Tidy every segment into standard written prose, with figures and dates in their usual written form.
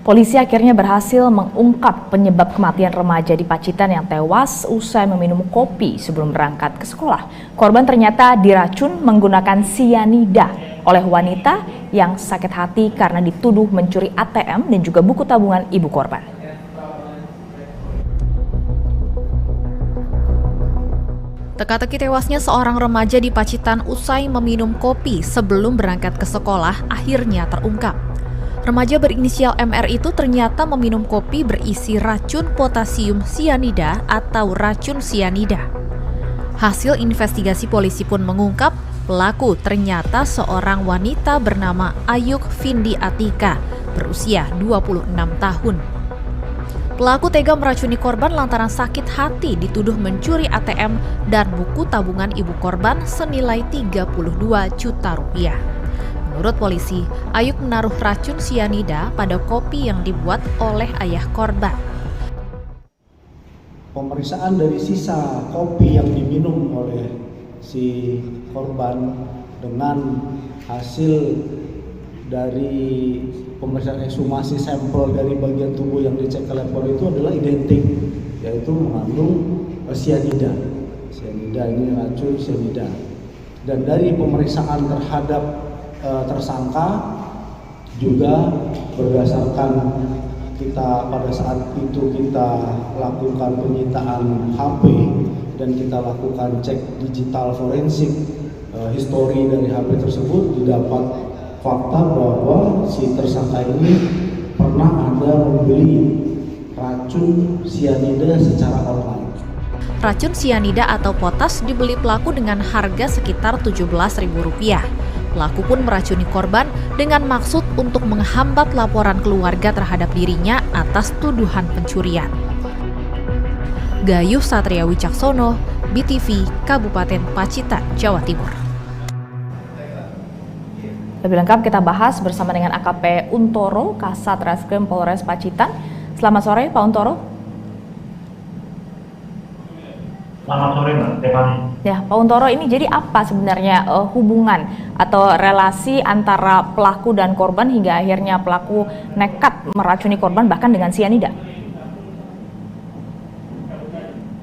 Polisi akhirnya berhasil mengungkap penyebab kematian remaja di Pacitan yang tewas usai meminum kopi sebelum berangkat ke sekolah. Korban ternyata diracun menggunakan sianida oleh wanita yang sakit hati karena dituduh mencuri ATM dan juga buku tabungan ibu korban. Teka-teki tewasnya seorang remaja di Pacitan usai meminum kopi sebelum berangkat ke sekolah akhirnya terungkap. Remaja berinisial MR itu ternyata meminum kopi berisi racun potasium sianida atau racun sianida. Hasil investigasi polisi pun mengungkap pelaku ternyata seorang wanita bernama Ayuk Vindi Atika, berusia 26 tahun. Pelaku tega meracuni korban lantaran sakit hati dituduh mencuri ATM dan buku tabungan ibu korban senilai 32 juta rupiah. Menurut polisi, Ayuk menaruh racun sianida pada kopi yang dibuat oleh ayah korban. Pemeriksaan dari sisa kopi yang diminum oleh si korban dengan hasil dari pemeriksaan ekshumasi sampel dari bagian tubuh yang dicek ke lab itu adalah identik, yaitu mengandung sianida. Sianida ini racun sianida. Dan dari pemeriksaan terhadap tersangka juga berdasarkan kita pada saat itu kita lakukan penyitaan HP dan kita lakukan cek digital forensik histori dari HP tersebut, didapat fakta bahwa si tersangka ini pernah ada membeli racun sianida secara online. Racun sianida atau potas dibeli pelaku dengan harga sekitar Rp17.000. Pelaku pun meracuni korban dengan maksud untuk menghambat laporan keluarga terhadap dirinya atas tuduhan pencurian. Gayuh Satria Wicaksono, BTV, Kabupaten Pacitan, Jawa Timur. Lebih lengkap kita bahas bersama dengan AKP Untoro, Kasat Reskrim Polres Pacitan. Selamat sore, Pak Untoro. Selamat sore, Mbak Stefani. Ya, Pak Untoro, ini jadi apa sebenarnya hubungan atau relasi antara pelaku dan korban hingga akhirnya pelaku nekat meracuni korban bahkan dengan sianida?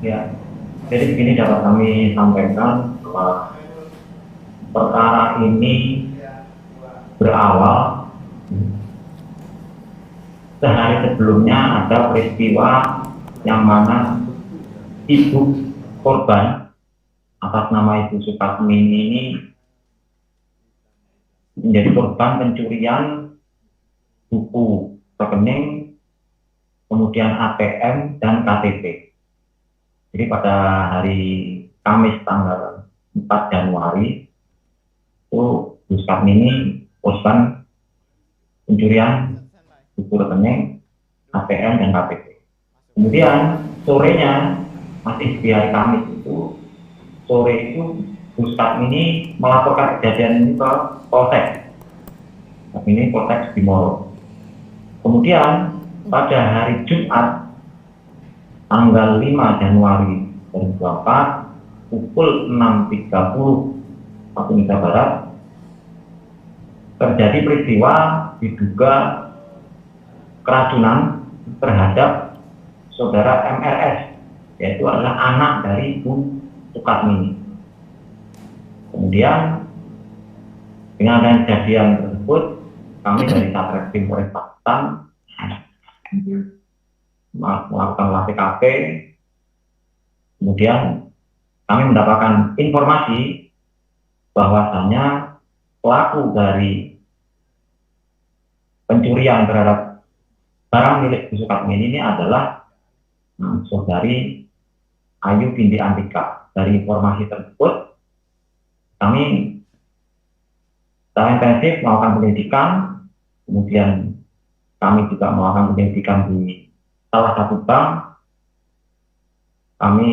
Ya, jadi begini dapat kami sampaikan bahwa perkara ini berawal sehari sebelumnya ada peristiwa yang mana ibu korban atas nama Ibu Sukatmini ini menjadi korban pencurian buku rekening, kemudian ATM dan KTP. Jadi pada hari Kamis tanggal 4 Januari itu Ibu Sukatmini korban pencurian buku rekening, ATM dan KTP. Kemudian sorenya masih di hari Kamis itu, sore itu Ustadz ini melaporkan kejadian ini ke Polsek. Ini Polsek Bimoro. Kemudian pada hari Jumat tanggal 5 Januari 2024 pukul 6.30 waktu Indonesia Barat terjadi peristiwa diduga keracunan terhadap saudara MRS, yaitu adalah anak dari Ibu Sukatmini. Kemudian dengan adanya kejadian tersebut, kami dari Satreskrim Polres Pacitan melakukan olah TKP. Kemudian kami mendapatkan informasi bahwasannya pelaku dari pencurian terhadap barang milik Ibu Sukatmini ini adalah saudari Ayu Vindi Atika. Dari informasi tersebut, kami secara intensif melakukan penyelidikan, kemudian kami juga melakukan penyelidikan di salah satu bank. Kami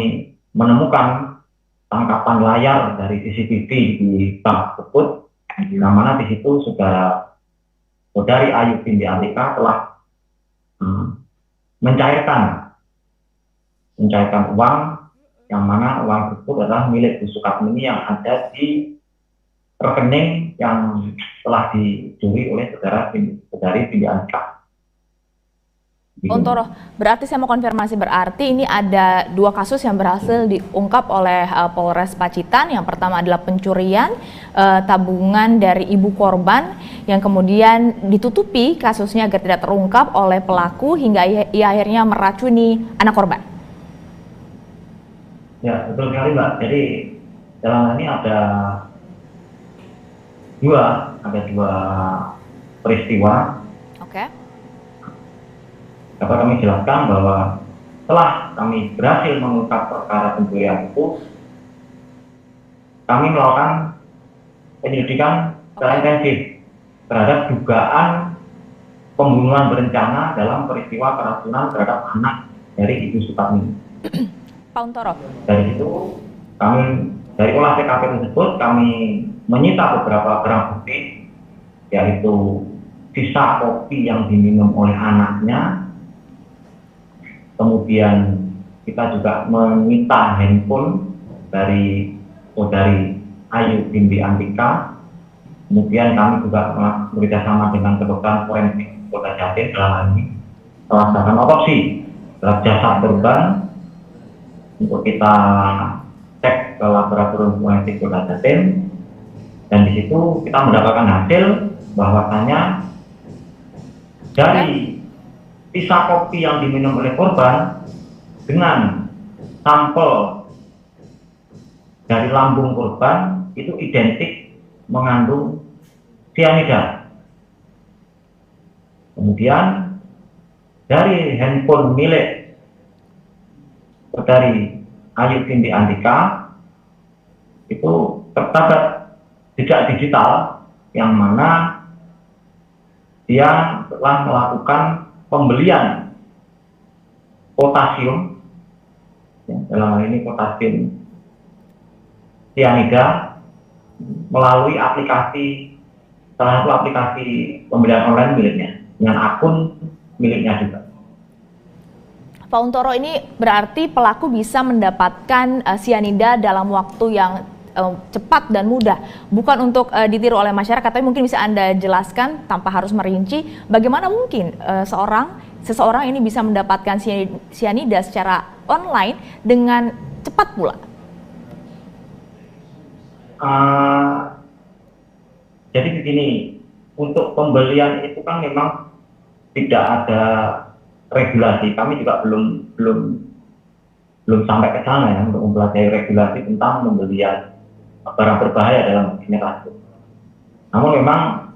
menemukan tangkapan layar dari CCTV di bank tersebut, di mana di situ saudari Ayu Vindi Atika telah mencairkan uang, yang mana uang tersebut adalah milik Bu Sukatmini yang ada di rekening yang telah dicuri oleh saudari Vindi Atika. Untoro, berarti saya mau konfirmasi, berarti ini ada 2 kasus yang berhasil diungkap oleh Polres Pacitan. Yang pertama adalah pencurian tabungan dari ibu korban yang kemudian ditutupi kasusnya agar tidak terungkap oleh pelaku hingga ia akhirnya meracuni anak korban. Ya, betul sekali Mbak. Jadi dalam hal ini ada dua peristiwa. Oke. Dapat kami jelaskan bahwa setelah kami berhasil mengungkap perkara pencurian itu, kami melakukan penyelidikan secara intensif terhadap dugaan pembunuhan berencana dalam peristiwa keracunan terhadap anak dari Ibu Suparni. Pak Untoro. Dari situ kami dari olah TKP tersebut kami menyita beberapa barang bukti, yaitu sisa kopi yang diminum oleh anaknya. Kemudian kita juga menyita handphone dari saudari Ayu Bindi Antika. Kemudian kami juga bekerjasama dengan kedokteran forensik Polda Jatim dalam hal ini melaksanakan otopsi terhadap jasad korban untuk kita cek ke laboratorium forensik Polda Jatim, dan di situ kita mendapatkan hasil bahwasanya dari sisa kopi yang diminum oleh korban dengan sampel dari lambung korban itu identik mengandung cyanida. Kemudian dari handphone milik saudari Ayu Bindi Antika itu terdapat jejak digital yang mana dia telah melakukan pembelian potasium, ya, dalam hal ini potasium cyanida melalui salah satu aplikasi pembelian online miliknya dengan akun miliknya juga. Pak Untoro, ini berarti pelaku bisa mendapatkan cyanida dalam waktu yang cepat dan mudah, bukan untuk ditiru oleh masyarakat, tapi mungkin bisa Anda jelaskan tanpa harus merinci bagaimana mungkin seseorang ini bisa mendapatkan cyanida secara online dengan cepat pula. Jadi begini, untuk pembelian itu kan memang tidak ada regulasi. Kami juga belum sampai ke sana ya untuk mempelajari regulasi tentang pembelian barang berbahaya dalam generasi. Namun memang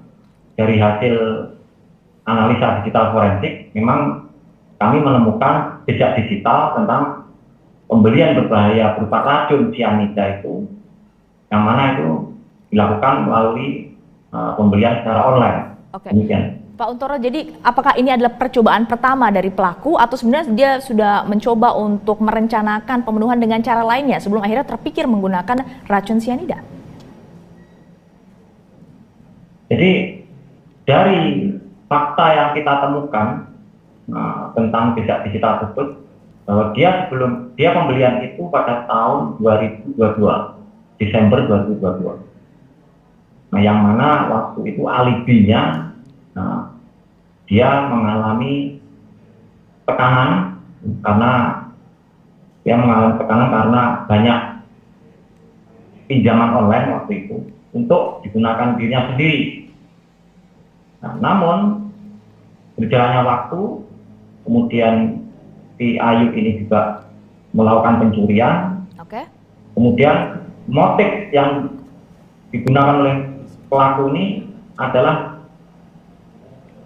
dari hasil analisa digital forensik, memang kami menemukan jejak digital tentang pembelian berbahaya berupa racun cyanida itu, yang mana itu dilakukan melalui pembelian secara online. Oke. Demikian. Pak Untoro, jadi apakah ini adalah percobaan pertama dari pelaku atau sebenarnya dia sudah mencoba untuk merencanakan pembunuhan dengan cara lainnya sebelum akhirnya terpikir menggunakan racun cyanida? Jadi dari fakta yang kita temukan tentang jejak digital tersebut, bahwa dia pembelian itu pada tahun 2022, Desember 2022. Nah, yang mana waktu itu alibinya dia mengalami tekanan karena banyak pinjaman online waktu itu untuk digunakan dirinya sendiri. Nah, namun berjalannya waktu, kemudian si Ayu ini juga melakukan pencurian. Oke. Kemudian motif yang digunakan oleh pelaku ini adalah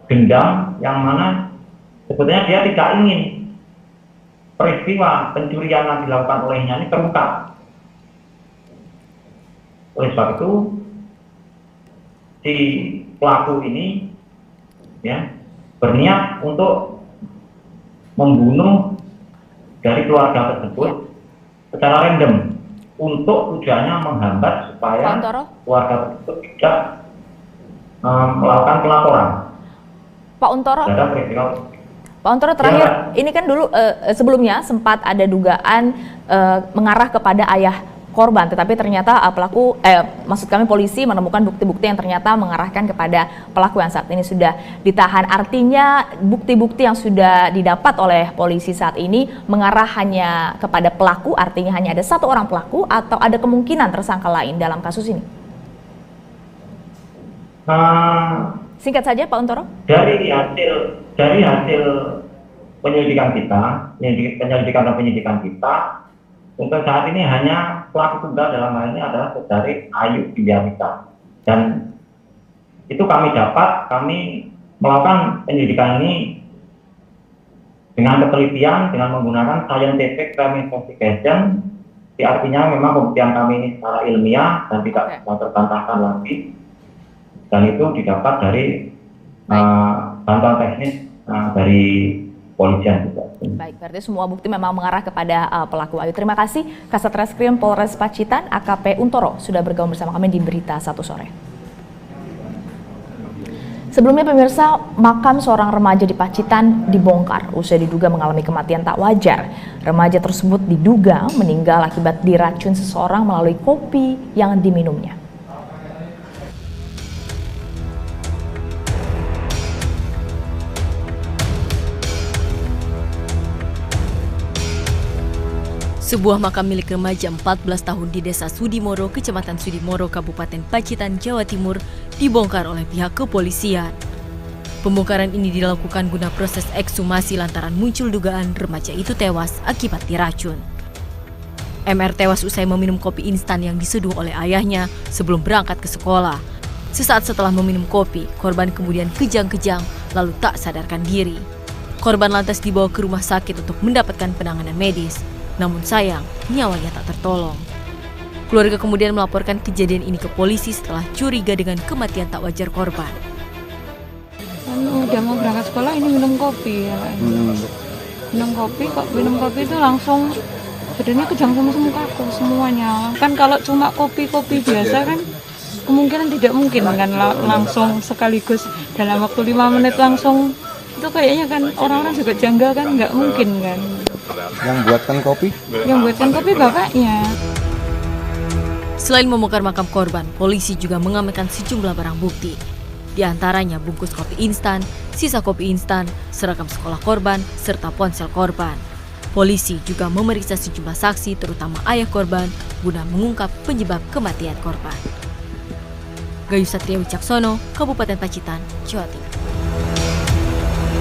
dendam, yang mana sebetulnya dia tidak ingin peristiwa pencurian yang dilakukan olehnya ini terungkap. Oleh sebab itu si pelaku ini ya berniat untuk membunuh dari keluarga tersebut secara random untuk tujuannya menghambat supaya keluarga tersebut tidak melakukan pelaporan. Pak Untoro, terakhir, ini kan dulu sebelumnya sempat ada dugaan mengarah kepada ayah korban, tetapi ternyata maksud kami polisi menemukan bukti-bukti yang ternyata mengarahkan kepada pelaku yang saat ini sudah ditahan. Artinya bukti-bukti yang sudah didapat oleh polisi saat ini mengarah hanya kepada pelaku, artinya hanya ada satu orang pelaku atau ada kemungkinan tersangka lain dalam kasus ini? Singkat saja Pak Untoro. Dari hasil penyelidikan kita, untuk saat ini hanya pelaku tunggal dalam hal ini adalah saudari Ayu Dianita. Dan itu kami melakukan penyelidikan ini dengan ketelitian, dengan menggunakan scientific crime investigation. Artinya memang pembuktian kami ini secara ilmiah dan tidak bisa terbantahkan lagi. Dan itu didapat dari bantuan teknis dari polisian juga. Baik, berarti semua bukti memang mengarah kepada pelaku Ayu. Terima kasih Kasat Reskrim Polres Pacitan AKP Untoro sudah bergabung bersama kami di Berita 1 Sore. Sebelumnya pemirsa, makam seorang remaja di Pacitan dibongkar usai diduga mengalami kematian tak wajar. Remaja tersebut diduga meninggal akibat diracun seseorang melalui kopi yang diminumnya. Sebuah makam milik remaja 14 tahun di Desa Sudimoro, Kecamatan Sudimoro, Kabupaten Pacitan, Jawa Timur, dibongkar oleh pihak kepolisian. Pembongkaran ini dilakukan guna proses ekshumasi lantaran muncul dugaan remaja itu tewas akibat diracun. MR tewas usai meminum kopi instan yang diseduh oleh ayahnya sebelum berangkat ke sekolah. Sesaat setelah meminum kopi, korban kemudian kejang-kejang lalu tak sadarkan diri. Korban lantas dibawa ke rumah sakit untuk mendapatkan penanganan medis. Namun sayang, nyawanya tak tertolong. Keluarga kemudian melaporkan kejadian ini ke polisi setelah curiga dengan kematian tak wajar korban. Udah mau berangkat sekolah ini minum kopi ya. Minum kopi itu langsung badannya kejang sama mukaku semuanya. Kan kalau cuma kopi biasa kan kemungkinan tidak mungkin kan langsung sekaligus dalam waktu 5 menit langsung. Itu kayaknya kan orang-orang juga janggal kan, nggak mungkin kan. Yang buatkan kopi? Yang buatkan kopi bapaknya. Selain membongkar makam korban, polisi juga mengamankan sejumlah barang bukti. Di antaranya bungkus kopi instan, sisa kopi instan, seragam sekolah korban, serta ponsel korban. Polisi juga memeriksa sejumlah saksi terutama ayah korban guna mengungkap penyebab kematian korban. Gayu Satria Wicaksono, Kabupaten Pacitan, Jawa Timur.